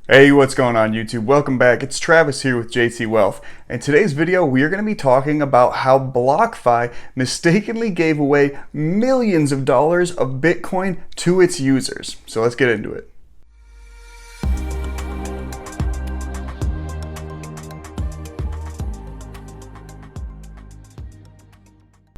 Hey, what's going on YouTube? Welcome back. It's Travis here with JT Wealth. In today's video, we are going to be talking about how BlockFi mistakenly gave away millions of dollars of Bitcoin to its users. So let's get into it.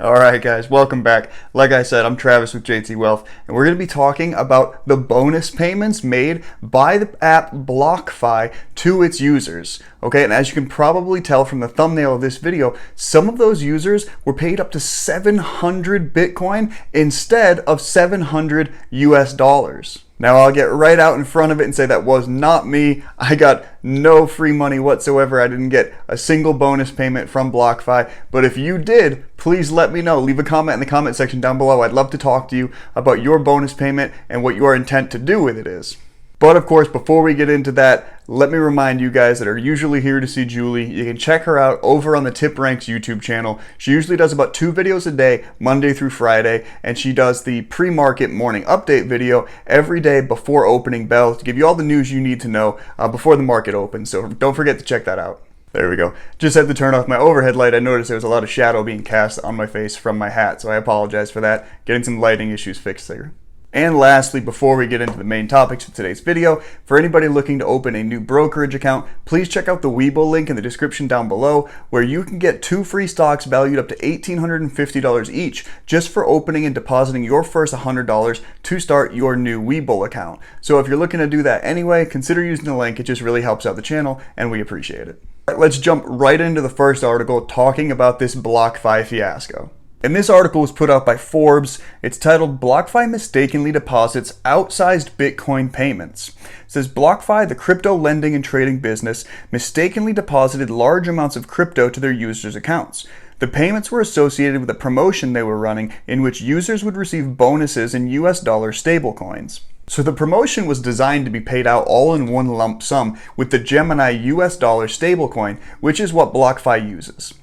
Alright guys, welcome back. Like I said, I'm Travis with JT Wealth, and we're going to be talking about the bonus payments made by the app BlockFi to its users. Okay, and as you can probably tell from the thumbnail of this video, some of those users were paid up to 700 Bitcoin instead of 700 US dollars. Now I'll get right out in front of it and say that was not me. I got no free money whatsoever. I didn't get a single bonus payment from BlockFi. But if you did, please let me know. Leave a comment in the comment section down below. I'd love to talk to you about your bonus payment and what your intent to do with it is. But of course, before we get into that, let me remind you guys that are usually here to see Julie, you can check her out over on the TipRanks YouTube channel. She usually does about 2 videos a day, Monday through Friday, and she does the pre-market morning update video every day before opening bell to give you all the news you need to know before the market opens. So don't forget to check that out. There we go. Just had to turn off my overhead light. I noticed there was a lot of shadow being cast on my face from my hat, so I apologize for that. Getting some lighting issues fixed there. And lastly, before we get into the main topics of today's video, for anybody looking to open a new brokerage account, please check out the Webull link in the description down below, where you can get 2 free stocks valued up to $1,850 each just for opening and depositing your first $100 to start your new Webull account. So if you're looking to do that anyway, consider using the link. It just really helps out the channel and we appreciate it. All right, let's jump right into the first article talking about this BlockFi fiasco. And this article was put out by Forbes. It's titled, BlockFi Mistakenly Deposits Outsized Bitcoin Payments. It says, BlockFi, the crypto lending and trading business, mistakenly deposited large amounts of crypto to their users' accounts. The payments were associated with a promotion they were running in which users would receive bonuses in US dollar stablecoins. So the promotion was designed to be paid out all in one lump sum with the Gemini US dollar stablecoin, which is what BlockFi uses.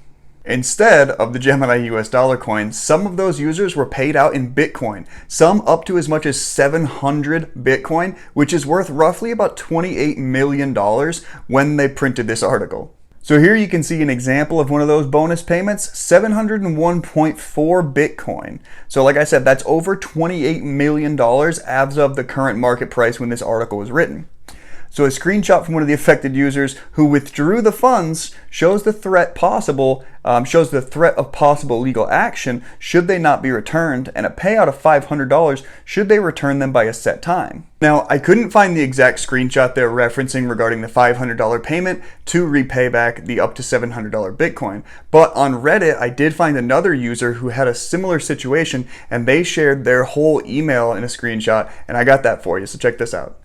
Instead of the Gemini US dollar coin, some of those users were paid out in Bitcoin, some up to as much as 700 Bitcoin, which is worth roughly about $28 million when they printed this article. So here you can see an example of one of those bonus payments, 701.4 Bitcoin. So like I said, that's over $28 million as of the current market price when this article was written. So a screenshot from one of the affected users who withdrew the funds shows the threat of possible legal action should they not be returned, and a payout of $500 should they return them by a set time. Now, I couldn't find the exact screenshot they're referencing regarding the $500 payment to repay back the up to $700 Bitcoin, but on Reddit, I did find another user who had a similar situation, and they shared their whole email in a screenshot, and I got that for you, so check this out.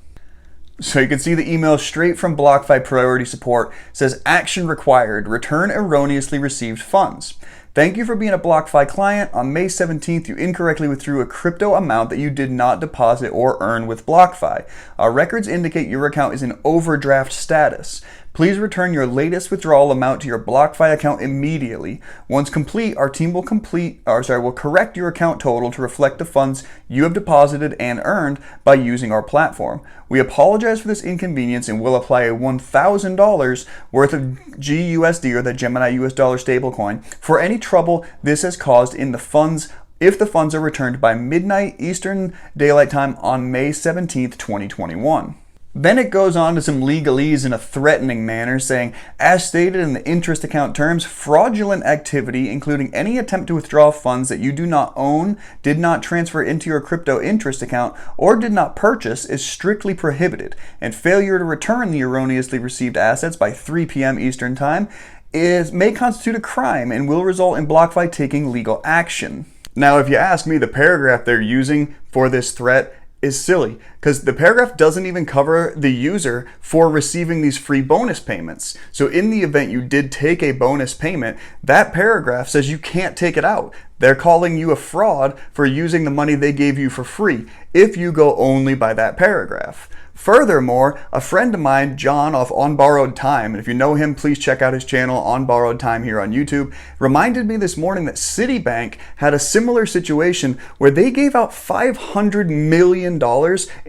So you can see the email straight from BlockFi Priority Support. It says, action required, return erroneously received funds. Thank you for being a BlockFi client. On May 17th, you incorrectly withdrew a crypto amount that you did not deposit or earn with BlockFi. Our records indicate your account is in overdraft status. Please return your latest withdrawal amount to your BlockFi account immediately. Once complete, our team will correct your account total to reflect the funds you have deposited and earned by using our platform. We apologize for this inconvenience and will apply a $1,000 worth of GUSD, or the Gemini US dollar stablecoin, for any trouble this has caused in the funds if the funds are returned by midnight Eastern Daylight Time on May 17th, 2021. Then it goes on to some legalese in a threatening manner, saying, as stated in the interest account terms, fraudulent activity, including any attempt to withdraw funds that you do not own, did not transfer into your crypto interest account, or did not purchase, is strictly prohibited, and failure to return the erroneously received assets by 3 p.m. Eastern Time may constitute a crime and will result in BlockFi taking legal action. Now, if you ask me, the paragraph they're using for this threat is silly, because the paragraph doesn't even cover the user for receiving these free bonus payments. So in the event you did take a bonus payment, that paragraph says you can't take it out. They're calling you a fraud for using the money they gave you for free if you go only by that paragraph. Furthermore, a friend of mine, John of On Borrowed Time, and if you know him, please check out his channel, On Borrowed Time, here on YouTube, reminded me this morning that Citibank had a similar situation where they gave out $500 million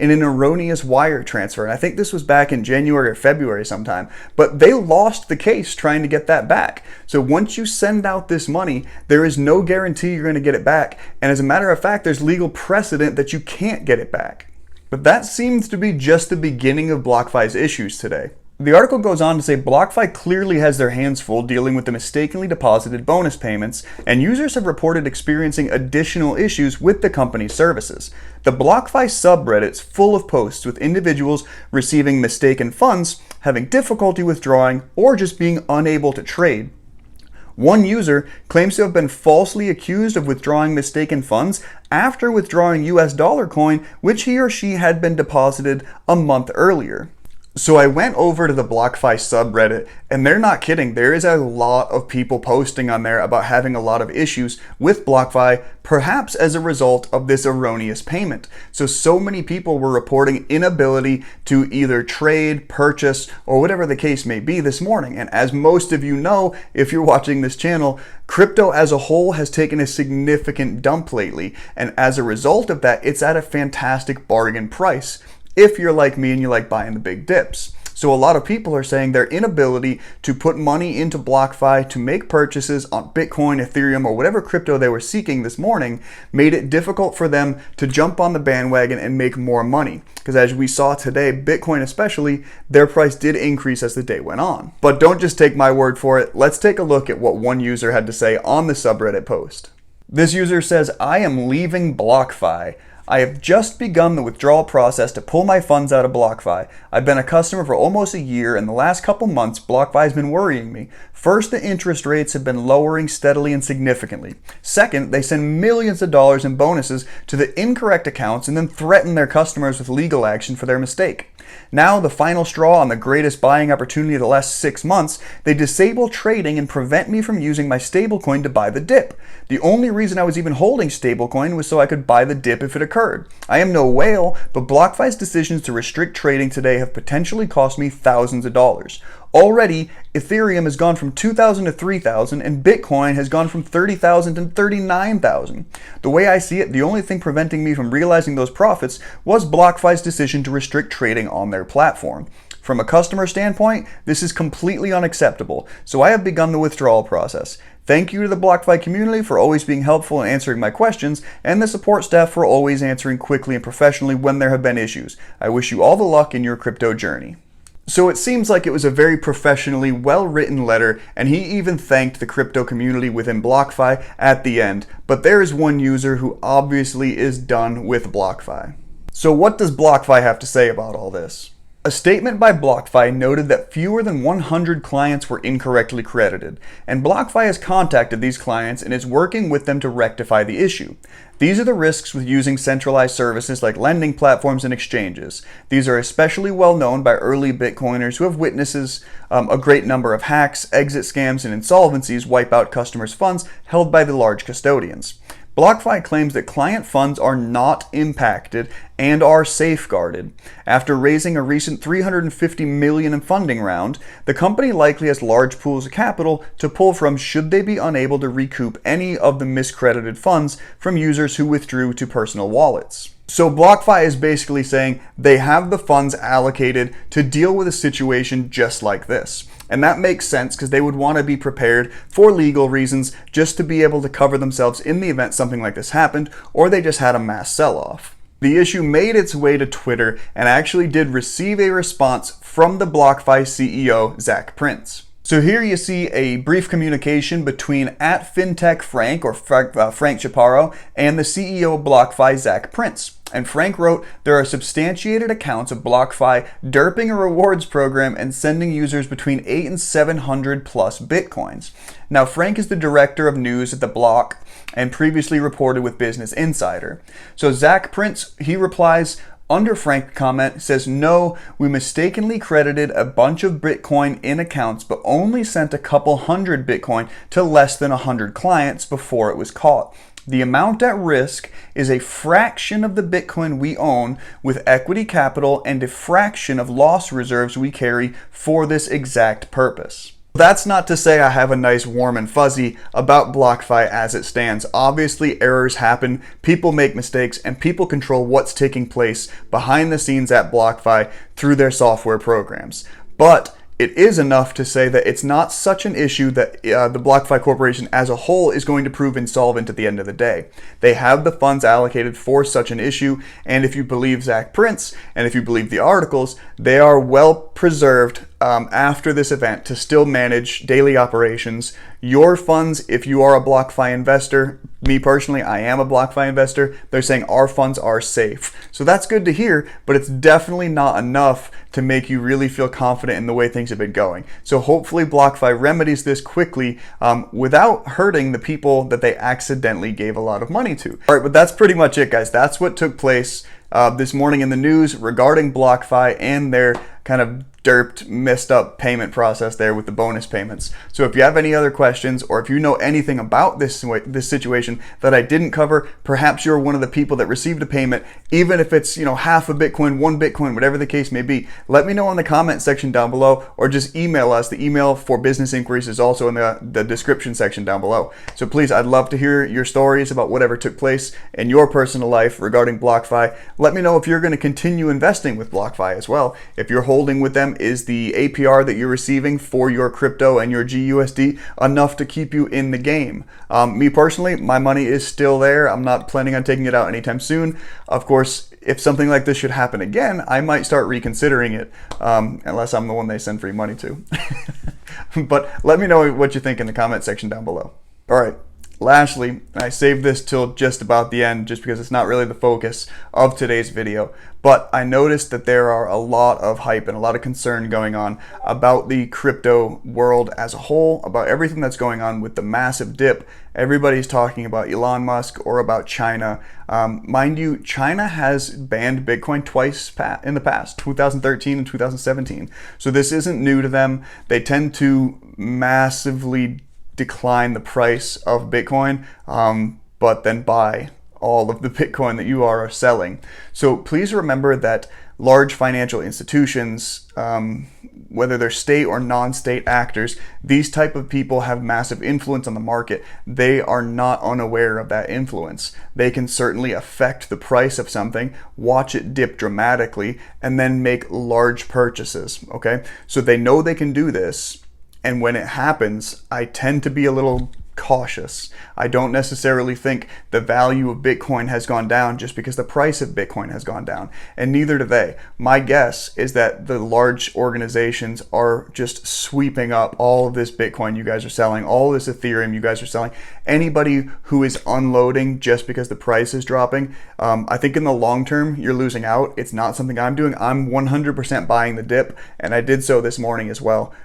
in an erroneous wire transfer. And I think this was back in January or February sometime, but they lost the case trying to get that back. So once you send out this money, there is no guarantee you're going to get it back. And as a matter of fact, there's legal precedent that you can't get it back. But that seems to be just the beginning of BlockFi's issues today. The article goes on to say BlockFi clearly has their hands full dealing with the mistakenly deposited bonus payments, and users have reported experiencing additional issues with the company's services. The BlockFi subreddit's full of posts with individuals receiving mistaken funds, having difficulty withdrawing, or just being unable to trade. One user claims to have been falsely accused of withdrawing mistaken funds after withdrawing US dollar coin, which he or she had been deposited a month earlier. So I went over to the BlockFi subreddit, and they're not kidding. There is a lot of people posting on there about having a lot of issues with BlockFi, perhaps as a result of this erroneous payment. So many people were reporting inability to either trade, purchase, or whatever the case may be this morning. And as most of you know, if you're watching this channel, crypto as a whole has taken a significant dump lately. And as a result of that, it's at a fantastic bargain price if you're like me and you like buying the big dips. So a lot of people are saying their inability to put money into BlockFi to make purchases on Bitcoin, Ethereum, or whatever crypto they were seeking this morning made it difficult for them to jump on the bandwagon and make more money. Because as we saw today, Bitcoin especially, their price did increase as the day went on. But don't just take my word for it. Let's take a look at what one user had to say on the subreddit post. This user says, "I am leaving BlockFi. I have just begun the withdrawal process to pull my funds out of BlockFi. I've been a customer for almost a year, and the last couple months, BlockFi has been worrying me. First, the interest rates have been lowering steadily and significantly. Second, they send millions of dollars in bonuses to the incorrect accounts and then threaten their customers with legal action for their mistake. Now, the final straw on the greatest buying opportunity of the last 6 months, they disable trading and prevent me from using my stablecoin to buy the dip. The only reason I was even holding stablecoin was so I could buy the dip if it occurred. I am no whale, but BlockFi's decisions to restrict trading today have potentially cost me thousands of dollars. Already, Ethereum has gone from 2,000 to 3,000, and Bitcoin has gone from 30,000 to 39,000. The way I see it, the only thing preventing me from realizing those profits was BlockFi's decision to restrict trading on their platform. From a customer standpoint, this is completely unacceptable, so I have begun the withdrawal process. Thank you to the BlockFi community for always being helpful in answering my questions, and the support staff for always answering quickly and professionally when there have been issues. I wish you all the luck in your crypto journey." So it seems like it was a very professionally well-written letter, and he even thanked the crypto community within BlockFi at the end. But there is one user who obviously is done with BlockFi. So what does BlockFi have to say about all this? A statement by BlockFi noted that fewer than 100 clients were incorrectly credited, and BlockFi has contacted these clients and is working with them to rectify the issue. These are the risks with using centralized services like lending platforms and exchanges. These are especially well known by early Bitcoiners who have witnessed a great number of hacks, exit scams, and insolvencies wipe out customers' funds held by the large custodians. BlockFi claims that client funds are not impacted and are safeguarded. After raising a recent $350 million in funding round, the company likely has large pools of capital to pull from should they be unable to recoup any of the miscredited funds from users who withdrew to personal wallets. So BlockFi is basically saying they have the funds allocated to deal with a situation just like this. And that makes sense because they would want to be prepared for legal reasons just to be able to cover themselves in the event something like this happened, or they just had a mass sell-off. The issue made its way to Twitter and actually did receive a response from the BlockFi CEO, Zach Prince. So here you see a brief communication between @FinTechFrank, or Frank Chaparro, and the CEO of BlockFi, Zach Prince. And Frank wrote, "There are substantiated accounts of BlockFi derping a rewards program and sending users between 8 and 700 plus Bitcoins." Now, Frank is the director of news at the Block and previously reported with Business Insider. So Zach Prince, he replies, under Frank's comment, says, "No, we mistakenly credited a bunch of Bitcoin in accounts, but only sent a couple hundred Bitcoin to less than 100 clients before it was caught. The amount at risk is a fraction of the Bitcoin we own with equity capital and a fraction of loss reserves we carry for this exact purpose." That's not to say I have a nice warm and fuzzy about BlockFi as it stands. Obviously, errors happen, people make mistakes, and people control what's taking place behind the scenes at BlockFi through their software programs. But it is enough to say that it's not such an issue that the BlockFi Corporation as a whole is going to prove insolvent at the end of the day. They have the funds allocated for such an issue, and if you believe Zach Prince, and if you believe the articles, they are well preserved after this event to still manage daily operations. Your funds, if you are a BlockFi investor, me personally, I am a BlockFi investor, they're saying our funds are safe. So that's good to hear, but it's definitely not enough to make you really feel confident in the way things have been going. So hopefully BlockFi remedies this quickly without hurting the people that they accidentally gave a lot of money to. All right, but that's pretty much it, guys. That's what took place this morning in the news regarding BlockFi and their kind of derped, messed up payment process there with the bonus payments. So if you have any other questions, or if you know anything about this situation that I didn't cover, perhaps you're one of the people that received a payment, even if it's, you know, half a Bitcoin, 1 Bitcoin, whatever the case may be, let me know in the comment section down below, or just email us. The email for business inquiries is also in the description section down below. So please, I'd love to hear your stories about whatever took place in your personal life regarding BlockFi. Let me know if you're going to continue investing with BlockFi as well. If you're holding with them, is the APR that you're receiving for your crypto and your GUSD enough to keep you in the game? Me personally, my money is still there. I'm not planning on taking it out anytime soon. Of course, if something like this should happen again, I might start reconsidering it, unless I'm the one they send free money to. But let me know what you think in the comment section down below. All right. Lastly, I saved this till just about the end just because it's not really the focus of today's video, but I noticed that there are a lot of hype and a lot of concern going on about the crypto world as a whole, about everything that's going on with the massive dip. Everybody's talking about Elon Musk or about China. Mind you, China has banned Bitcoin twice in the past, 2013 and 2017. So this isn't new to them. They tend to massively decline the price of Bitcoin, but then buy all of the Bitcoin that you are selling. So please remember that large financial institutions, whether they're state or non-state actors, these type of people have massive influence on the market. They are not unaware of that influence. They can certainly affect the price of something, watch it dip dramatically, and then make large purchases, okay? So they know they can do this. And when it happens, I tend to be a little cautious. I don't necessarily think the value of Bitcoin has gone down just because the price of Bitcoin has gone down, and neither do they. My guess is that the large organizations are just sweeping up all of this Bitcoin you guys are selling, all this Ethereum you guys are selling. Anybody who is unloading just because the price is dropping, I think in the long term, you're losing out. It's not something I'm doing. I'm 100% buying the dip, and I did so this morning as well.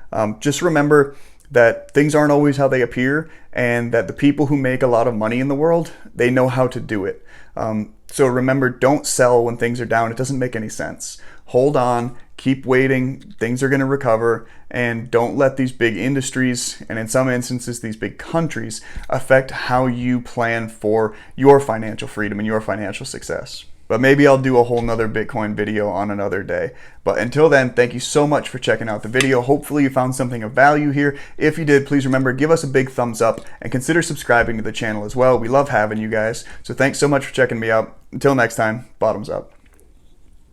Just remember that things aren't always how they appear, and that the people who make a lot of money in the world, they know how to do it. So remember, don't sell when things are down. It doesn't make any sense. Hold on, keep waiting, things are going to recover, and don't let these big industries, and in some instances these big countries, affect how you plan for your financial freedom and your financial success. But maybe I'll do a whole nother Bitcoin video on another day. But until then, thank you so much for checking out the video. Hopefully you found something of value here. If you did, please remember, give us a big thumbs up and consider subscribing to the channel as well. We love having you guys. So thanks so much for checking me out. Until next time, bottoms up.